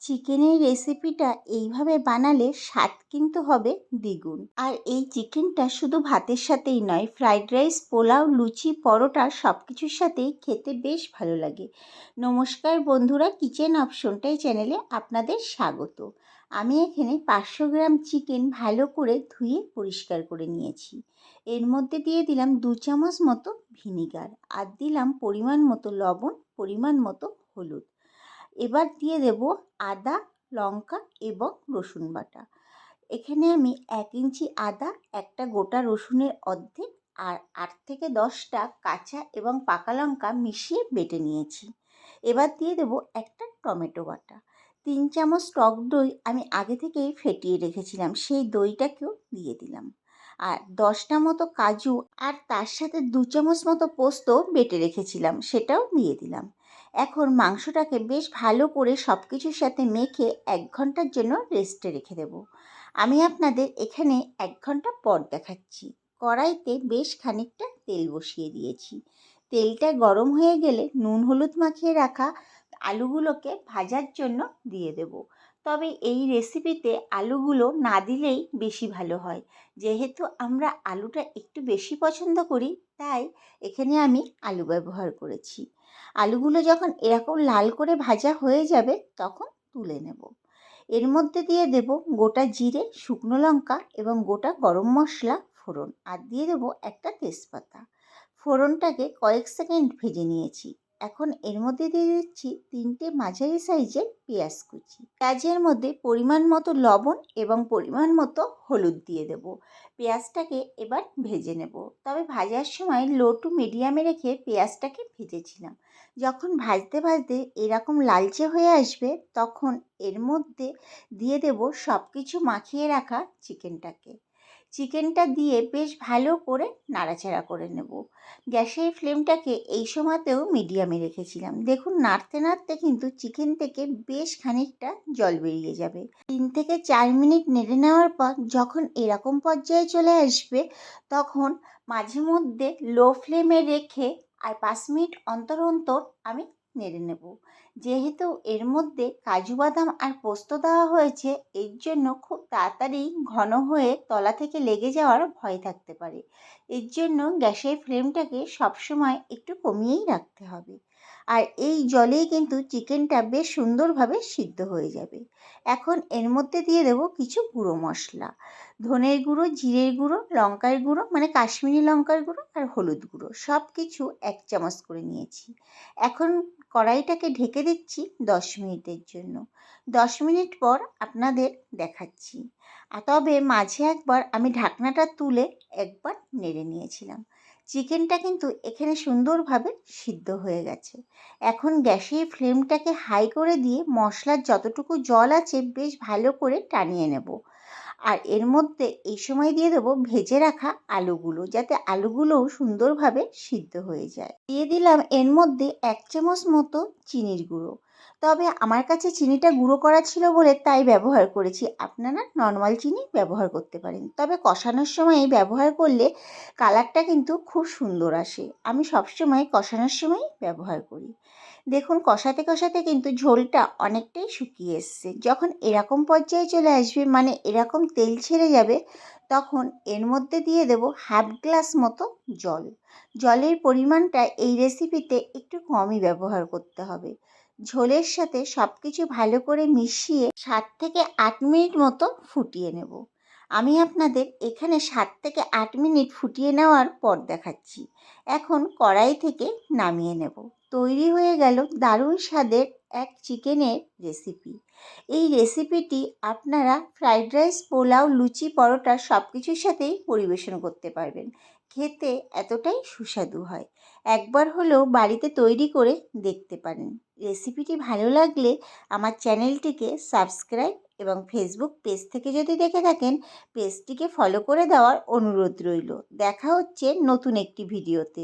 চিকেনের রেসিপিটা এইভাবে বানালে স্বাদ কিন্তু হবে দ্বিগুণ। আর এই চিকেনটা শুধু ভাতের সাথেই নয়, ফ্রাইড রাইস, পোলাও, লুচি, পরোটা সব কিছুর সাথেই খেতে বেশ ভালো লাগে। নমস্কার বন্ধুরা, কিচেন অপশনটাই চ্যানেলে আপনাদের স্বাগত। আমি এখানে 500 গ্রাম চিকেন ভালো করে ধুয়ে পরিষ্কার করে নিয়েছি। এর মধ্যে দিয়ে দিলাম 2 চামচ মতো ভিনিগার, আর দিলাম পরিমাণ মতো লবণ, পরিমাণ মতো হলুদ। এবার দিয়ে দেব আদা, লঙ্কা এবং রসুন বাটা। এখানে আমি 1 ইঞ্চি আদা, একটা গোটা রসুনের অর্ধেক আর 8 থেকে 10টা কাঁচা এবং পাকা লঙ্কা মিশিয়ে বেটে নিয়েছি। এবার দিয়ে দেব একটা টমেটো বাটা। 3 চামচ টক দই আমি আগে থেকেই ফেটিয়ে রেখেছিলাম, সেই দইটাকেও দিয়ে দিলাম। আর 10টা মতো কাজু, আর তার সাথে 2 চামচ মতো পোস্ত বেটে রেখেছিলাম, সেটাও দিয়ে দিলাম। এখন মাংসটাকে বেশ ভালো করে সব কিছুর সাথে মেখে 1 ঘন্টার জন্য রেস্টে রেখে দেব। আমি আপনাদের এখানে 1 ঘন্টা পর দেখাচ্ছি। কড়াইতে বেশ খানিকটা তেল বসিয়ে দিয়েছি। তেলটা গরম হয়ে গেলে নুন হলুদ মাখিয়ে রাখা আলুগুলোকে ভাজার জন্য দিয়ে দেব। তবে এই রেসিপিতে আলুগুলো না দিলেই বেশি ভালো হয়। যেহেতু আমরা আলুটা একটু বেশি পছন্দ করি, তাই এখানে আমি আলু ব্যবহার করেছি। আলুগুলো যখন এরকম লাল করে ভাজা হয়ে যাবে তখন তুলে নেব। এর মধ্যে দিয়ে দেব গোটা জিরে, শুকনো লঙ্কা এবং গোটা গরম মশলা ফোড়ন, আর দিয়ে দেব একটা তেজপাতা। ফোড়নটাকে কয়েক সেকেন্ড ভেজে নিয়েছি। এখন এর মধ্যে দিয়ে দিচ্ছি 3টে মাঝারি সাইজের পেঁয়াজ কুচি। পেঁয়াজের মধ্যে পরিমাণ মতো লবণ এবং পরিমাণ মতো হলুদ দিয়ে দেব। পেঁয়াজটাকে এবার ভেজে নেব। তবে ভাজার সময় লো টু মিডিয়ামে রেখে পেঁয়াজটাকে ভেজেছিলাম। যখন ভাজতে ভাজতে এরকম লালচে হয়ে আসবে, তখন এর মধ্যে দিয়ে দেব সব কিছু মাখিয়ে রাখা চিকেনটা দিয়ে বেশ ভালো করে নাড়াচাড়া করে নেব। গ্যাসের ফ্লেমটাকে এই সময়তেও মিডিয়ামে রেখেছিলাম। দেখুন, নাড়তে নাড়তে কিন্তু চিকেন থেকে বেশ খানিকটা জল বেরিয়ে যাবে। 3 থেকে 4 মিনিট নেড়ে নেওয়ার পর যখন এরকম পর্যায়ে চলে আসবে, তখন মাঝে মধ্যে লো ফ্লেমে রেখে আর 5 মিনিট অন্তর অন্তর আমি নেড়ে নেব। যেহেতু এর মধ্যে কাজু বাদাম আর পোস্ত দেওয়া হয়েছে, এর জন্য খুব তাড়াতাড়ি ঘন হয়ে তলা থেকে লেগে যাওয়ার ভয় থাকতে পারে। এর জন্য গ্যাসের ফ্লেমটাকে সবসময় একটু কমিয়েই রাখতে হবে। আর এই জলেই কিন্তু চিকেনটা বেশ সুন্দরভাবে সিদ্ধ হয়ে যাবে। এখন এর মধ্যে দিয়ে দেব কিছু গুঁড়ো মশলা। ধনের গুঁড়ো, জিরের গুঁড়ো, লঙ্কার গুঁড়ো মানে কাশ্মীরি লঙ্কার গুঁড়ো, আর হলুদ গুঁড়ো সব কিছু 1 চামচ করে নিয়েছি। এখন কড়াইটাকে ঢেকে দিচ্ছি 10 মিনিটের জন্য। 10 মিনিট পর আপনাদের দেখাচ্ছি। তবে মাঝে একবার আমি ঢাকনাটা তুলে একবার নেড়ে নিয়েছিলাম। চিকেনটা কিন্তু এখানে সুন্দরভাবে সিদ্ধ হয়ে গেছে। এখন গ্যাসের ফ্লেমটাকে হাই করে দিয়ে মশলার যতটুকু জল আছে বেশ ভালো করে টানিয়ে নেব। আর এর মধ্যে এই সময় দিয়ে দেবো ভেজে রাখা আলুগুলো, যাতে আলুগুলোও সুন্দরভাবে সিদ্ধ হয়ে যায়। দিয়ে দিলাম এর মধ্যে 1 চামচ মতো চিনির গুঁড়ো। তবে আমার কাছে চিনিটা গুঁড়ো করা ছিল বলে তাই ব্যবহার করেছি। আপনারা নর্মাল চিনি ব্যবহার করতে পারেন। তবে কষানোর সময় ব্যবহার করলে কালারটা কিন্তু খুব সুন্দর আসে। আমি সবসময় কষানোর সময়ই ব্যবহার করি। দেখুন, কষাতে কষাতে কিন্তু ঝোলটা অনেকটাই শুকিয়ে এসছে। যখন এরকম পর্যায়ে চলে আসবে, মানে এরকম তেল ছেড়ে যাবে, তখন এর মধ্যে দিয়ে দেব হাফ গ্লাস মতো জল। জলের পরিমাণটা এই রেসিপিতে একটু কমই ব্যবহার করতে হবে। ঝোলের সাথে সব কিছু ভালো করে মিশিয়ে 7 থেকে 8 মিনিট মতো ফুটিয়ে নেব। আমি আপনাদের এখানে 7 থেকে 8 মিনিট ফুটিয়ে নেওয়ার পর দেখাচ্ছি। এখন কড়াই থেকে নামিয়ে নেব। তৈরি হয়ে গেল দারুণ স্বাদের এক চিকেনের রেসিপি। এই রেসিপিটি আপনারা ফ্রাইড রাইস, পোলাও, লুচি, পরোটা সব কিছুর সাথেই পরিবেশন করতে পারবেন। খেতে এতটাই সুস্বাদু হয়। একবার হলেও বাড়িতে তৈরি করে দেখতে পারেন। রেসিপিটি ভালো লাগলে আমার চ্যানেলটিকে সাবস্ক্রাইব এবং ফেসবুক পেজ থেকে যদি দেখে থাকেন, পেজটিকে ফলো করে দেওয়ার অনুরোধ রইল। দেখা হচ্ছে নতুন একটি ভিডিওতে।